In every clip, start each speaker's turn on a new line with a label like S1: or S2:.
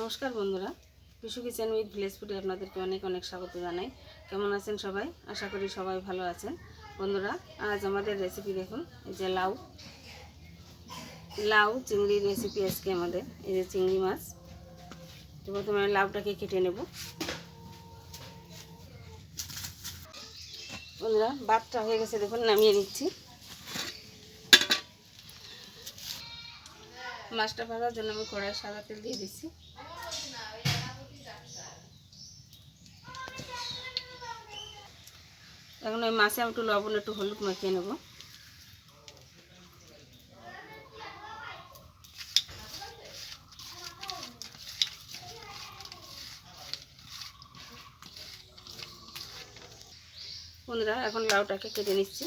S1: নমস্কার বন্ধুরা, পিসু kitchen with village ফুডে আপনাদেরকে অনেক অনেক স্বাগত জানাই। কেমন আছেন সবাই? আশা করি সবাই ভালো আছেন। বন্ধুরা, আজ আমাদের রেসিপি দেখুন, এই যে লাউ চিংড়ির রেসিপি আজকে আমাদের। এই যে চিংড়ি মাছ, তো প্রথমে লাউটাকে কেটে নেব। বন্ধুরা, ভাতটা হয়ে গেছে, দেখুন নামিয়ে নিচ্ছি। মাছটা ভাজার জন্য আমি কড়াই সাদা তেল দিয়ে দিচ্ছি। এখন ওই মাছে আমি একটু লবণ একটু হলুদ মাখিয়ে নেব। বন্ধুরা, এখন লাউটাকে কেটে নিচ্ছি।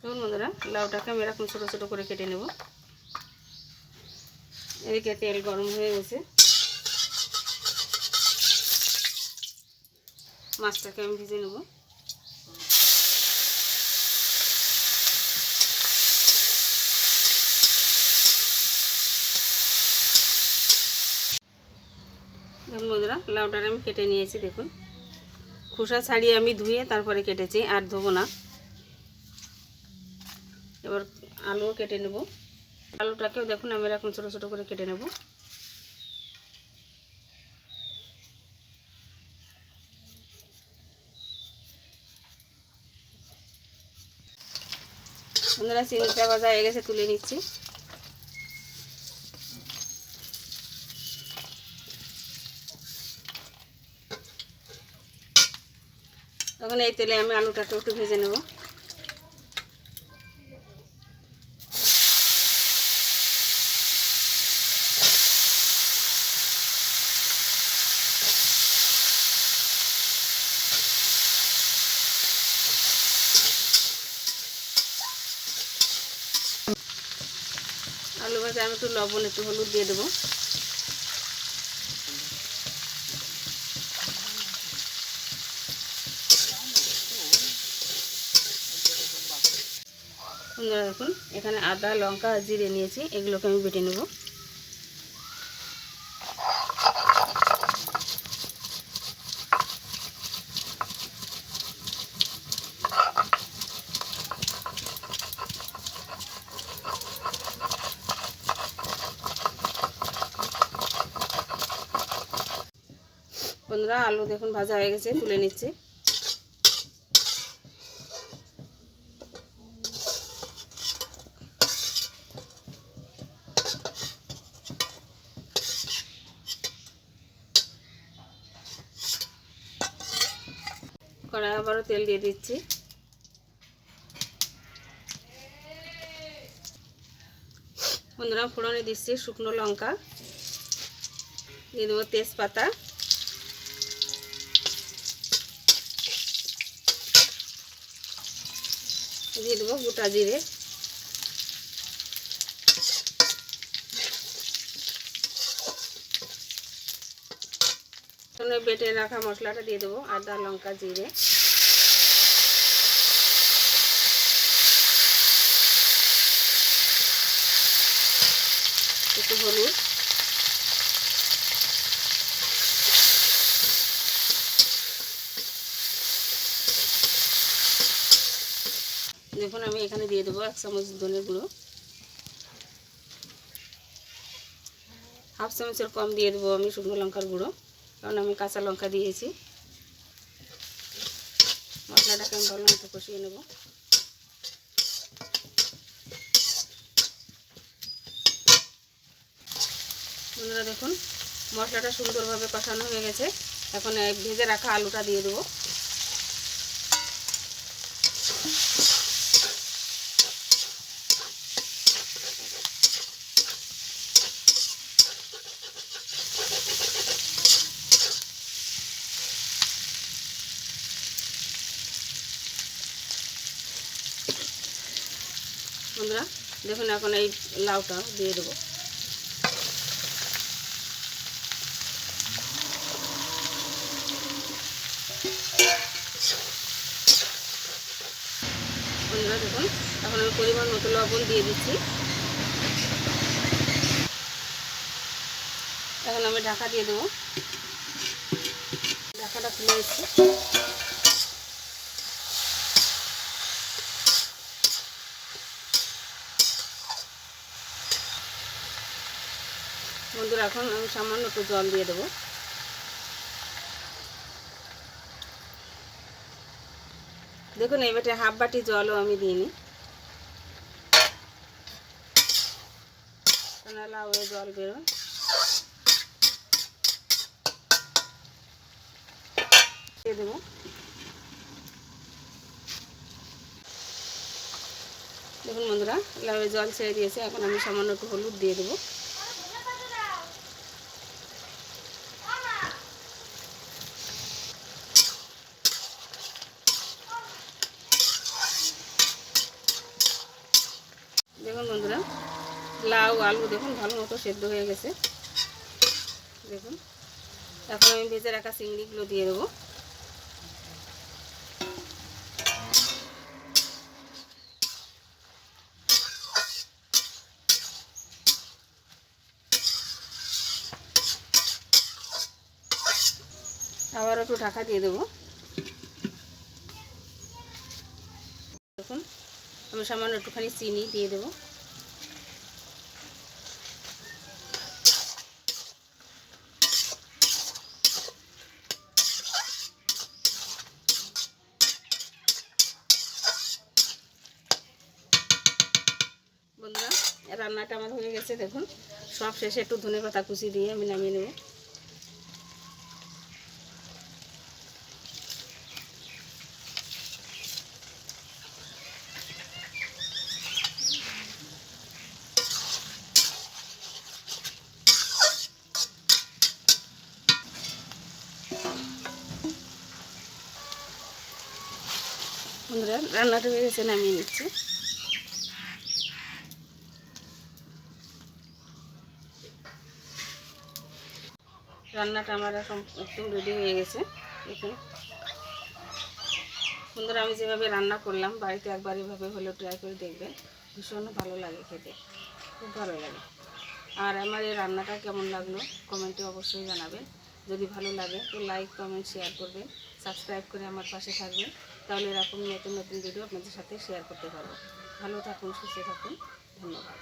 S1: দেখুন বন্ধুরা, লাউটাকে আমি এরকম ছোটো ছোটো করে কেটে নেব। এদিকে তেল গরম হয়ে গেছে, মাছটাকে আমি ভেজে নেব। দেখুন বন্ধুরা, লাউটার আমি কেটে নিয়েছি। দেখুন, খোসা ছাড়িয়ে আমি ধুয়ে তারপরে কেটেছি, আর ধোবো না। এবার আলুও কেটে নেব। আলুটাকেও দেখুন আমি এরকম ছোটো ছোটো করে কেটে নেব। বন্ধুরা, চিংড়িটা ভাজা হয়ে গেছে, তুলে নিচ্ছি। তখন এই তেলে আমি আলুটাকে একটু ভেজে নেব। আলু ভাজা আমি একটু লবণ একটু হলুদ দিয়ে দেবো। বন্ধুরা দেখুন, এখানে আদা লঙ্কা জিরে নিয়েছি, এগুলোকে আমি বেটে নেব। বন্ধুরা, আলু দেখুন ভাজা হয়ে গেছে, তুলে নিচ্ছি। কড়াই আবারও তেল দিয়ে দিচ্ছি। বন্ধুরা, ফোড়নে দিচ্ছি শুকনো লঙ্কা, দিয়ে দেবো তেজপাতা, দিয়ে দেবো গোটা জিরে, বেটে রাখা মশলাটা দিয়ে দেবো, আদা লঙ্কা জিরে, একটু হলুদ, দেখুন আমি এখানে দিয়ে দেবো 1 চামচ ধনের গুঁড়ো, হাফ চামচের কম দিয়ে দেবো আমি শুকনো লঙ্কার গুঁড়ো, কারণ আমি কাঁচা লঙ্কা দিয়েছি। মশলাটাকে আমি ভালো মতো কষিয়ে নেব। বন্ধুরা দেখুন, মশলাটা সুন্দরভাবে কষানো হয়ে গেছে। এখন ভেজে রাখা আলুটা দিয়ে দেবো। বন্ধুরা দেখুন, এখন এই লাউটা দিয়ে দেবো। বন্ধুরা দেখুন, এখন আমি পরিমাণ মতো লবণ দিয়ে দিচ্ছি। এখন আমি ঢাকা দিয়ে দেবো। ঢাকাটা খুলে দিচ্ছি। বন্ধুরা এখন আমি সামান্য একটু জল দিয়ে দেবো। দেখুন এই বাটে হাফ বাটি জলও আমি দিইনি, লাউ জল বেরোয়। দিয়ে দেবো। দেখুন বন্ধুরা লাউয়ে জল ছেড়ে দিয়েছে। এখন আমি সামান্য একটু হলুদ দিয়ে দেবো। দেখুন বন্ধুরা লাউ আলু দেখুন ভালো মতো সেদ্ধ হয়ে গেছে। দেখুন এখন আমি ভেজে রাখা চিংড়িগুলো দিয়ে দেবো। আবার একটু ঢাকা দিয়ে দেবো। দেখুন আমি সামান্য একটুখানি চিনি দিয়ে দেবো। বন্ধুরা রান্নাটা আমার হয়ে গেছে। দেখুন সব শেষে একটু ধনেপাতা কুচি দিয়ে আমি নামিয়ে নেব। বন্ধুরা রান্নাটা হয়ে গেছে, নামিয়ে নিচ্ছি। রান্নাটা আমার এখন একদম রেডি হয়ে গেছে। দেখুন বন্ধুরা আমি যেভাবে রান্না করলাম বাড়িতে একবার এভাবে হলেও ট্রাই করে দেখবেন, ভীষণ ভালো লাগে খেতে, খুব ভালো লাগে। আর আমার এই রান্নাটা কেমন লাগলো কমেন্টে অবশ্যই জানাবেন। যদি ভালো লাগে তো লাইক কমেন্ট শেয়ার করবেন, সাবস্ক্রাইব করে আমার পাশে থাকবেন। তাহলে এরকম নতুন নতুন ভিডিও আপনাদের সাথে শেয়ার করতে পারবো। ভালো থাকুন, সুস্থ থাকুন, ধন্যবাদ।